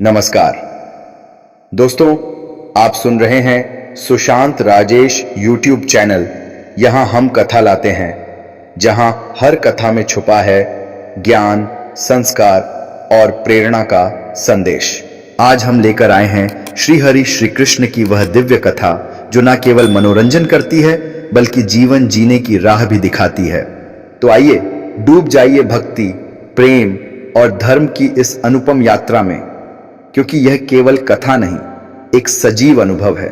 नमस्कार दोस्तों, आप सुन रहे हैं सुशांत राजेश यूट्यूब चैनल। यहां हम कथा लाते हैं जहां हर कथा में छुपा है ज्ञान, संस्कार और प्रेरणा का संदेश। आज हम लेकर आए हैं श्री हरि श्री कृष्ण की वह दिव्य कथा जो न केवल मनोरंजन करती है बल्कि जीवन जीने की राह भी दिखाती है। तो आइए डूब जाइए भक्ति, प्रेम और धर्म की इस अनुपम यात्रा में, क्योंकि यह केवल कथा नहीं, एक सजीव अनुभव है।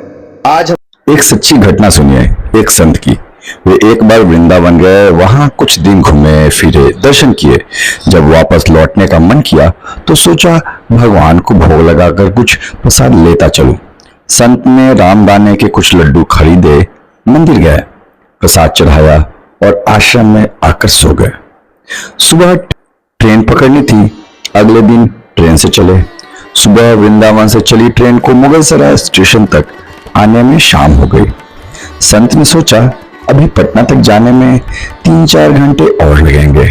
आज हम एक सच्ची घटना सुनिए एक संत की। वे एक बार वृंदावन गए, वहां कुछ दिन घूमे फिरे, दर्शन किए। जब वापस लौटने का मन किया तो सोचा भगवान को भोग लगाकर कुछ प्रसाद लेता चलूं। संत ने रामदाने के कुछ लड्डू खरीदे, मंदिर गए, प्रसाद चढ़ाया और आश्रम में आकर सो गए। सुबह ट्रेन पकड़नी थी, अगले दिन ट्रेन से चले। सुबह वृंदावन से चली ट्रेन को मुगलसराय स्टेशन तक आने में शाम हो गई। संत ने सोचा अभी पटना तक जाने में 3-4 घंटे और लगेंगे,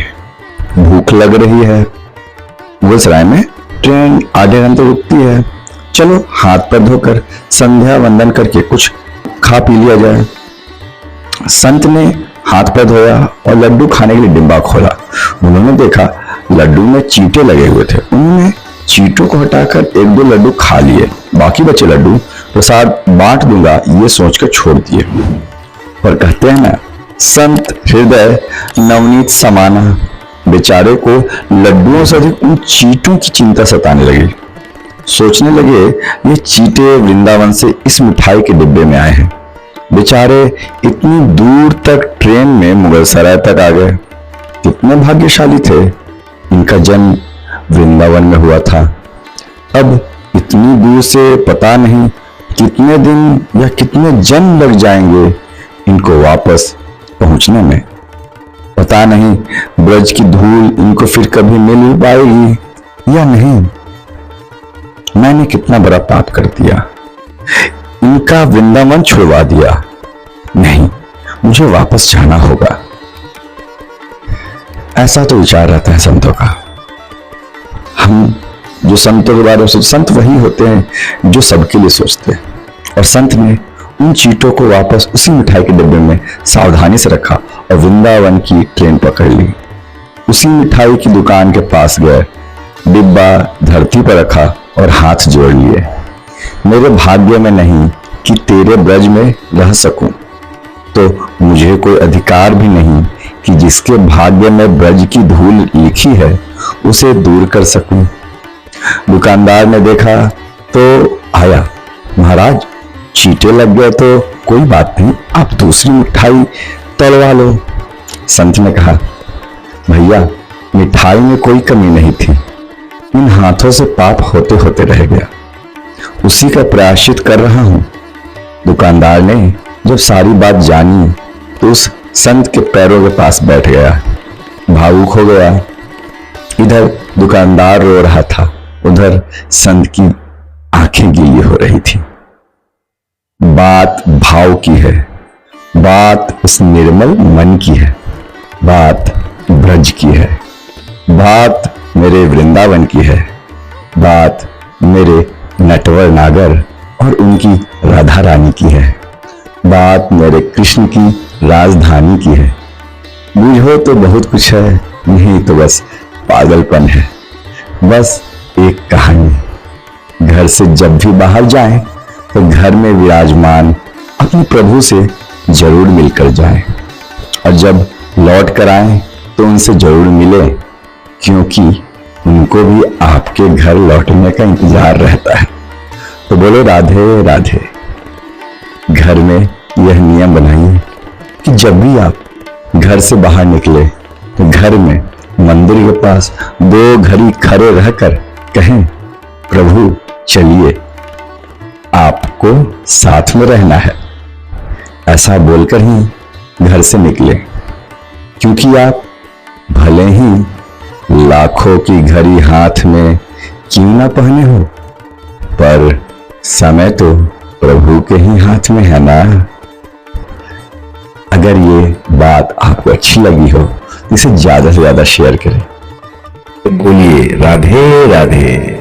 भूख लग रही है। मुगलसराय में ट्रेन आधे घंटे रुकती है, चलो हाथ पैर धोकर संध्या वंदन करके कुछ खा पी लिया जाए। संत ने हाथ पैर धोया और लड्डू खाने के लिए डिब्बा खोला। उन्होंने देखा लड्डू में चींटे लगे हुए थे। उन्होंने चींटों को हटाकर 1-2 लड्डू खा लिए, बाकी बचे लड्डू प्रसाद बांट दूंगा ये सोचकर छोड़ दिए। और कहते हैं ना, संत हृदय नवनीत समाना। बेचारे को लड्डुओं से अधिक उन चींटों की चिंता सताने लगी। सोचने लगे ये चींटे वृंदावन से इस मिठाई के डिब्बे में आए हैं। बेचारे इतनी दूर तक ट्रेन में मुगलसराय तक आ गए। कितने भाग्यशाली थे, इनका जन्म वृंदावन में हुआ था। अब इतनी दूर से पता नहीं कितने दिन या कितने जन्म लग जाएंगे इनको वापस पहुंचने में। पता नहीं ब्रज की धूल इनको फिर कभी मिल पाएगी या नहीं। मैंने कितना बड़ा पाप कर दिया, इनका वृंदावन छुड़वा दिया। नहीं, मुझे वापस जाना होगा। ऐसा तो विचार रहता है संतों का। हम जो संतों के बारे में संत वही होते हैं जो सबके लिए सोचते हैं। और संत ने उन चींटों को वापस उसी मिठाई के डिब्बे में सावधानी से रखा और वृंदावन की ट्रेन पकड़ ली। उसी मिठाई की दुकान के पास गए, डिब्बा धरती पर रखा और हाथ जोड़ लिए। मेरे भाग्य में नहीं कि तेरे ब्रज में रह सकूं, तो मुझे कोई अधिकार भी नहीं कि जिसके भाग्य में ब्रज की धूल लिखी है उसे दूर कर सकूं। दुकानदार ने देखा तो आया, महाराज चींटे लग गए तो कोई बात नहीं, आप दूसरी मिठाई तलवा लो। संत ने कहा, भैया मिठाई में कोई कमी नहीं थी, इन हाथों से पाप होते होते रह गया, उसी का प्रायश्चित कर रहा हूं। दुकानदार ने जब सारी बात जानी तो उस संत के पैरों के पास बैठ गया, भावुक हो गया। इधर दुकानदार रो रहा था, उधर संत की आंखें गीली हो रही थी। बात भाव की है, बात उस निर्मल मन की है, बात ब्रज की है, बात मेरे वृंदावन की है, बात मेरे नटवर नागर और उनकी राधा रानी की है, बात मेरे कृष्ण की राजधानी की है। बुझो तो बहुत कुछ है, नहीं तो बस पागलपन है। बस एक कहानी, घर से जब भी बाहर जाएं तो घर में विराजमान अपने प्रभु से जरूर मिलकर जाएं, और जब लौट कर आएं तो उनसे जरूर मिलें, क्योंकि उनको भी आपके घर लौटने का इंतजार रहता है। तो बोलो राधे राधे। घर में यह नियम बनाइए कि जब भी आप घर से बाहर निकले तो घर में मंदिर के पास 2 घड़ी खड़े रहकर कहें, प्रभु चलिए आपको साथ में रहना है। ऐसा बोलकर ही घर से निकले, क्योंकि आप भले ही लाखों की घड़ी हाथ में क्यों ना पहने हो, पर समय तो प्रभु के ही हाथ में है ना। अगर ये बात आपको अच्छी लगी हो तो इसे ज्यादा से ज्यादा शेयर करें। बोलिए राधे राधे।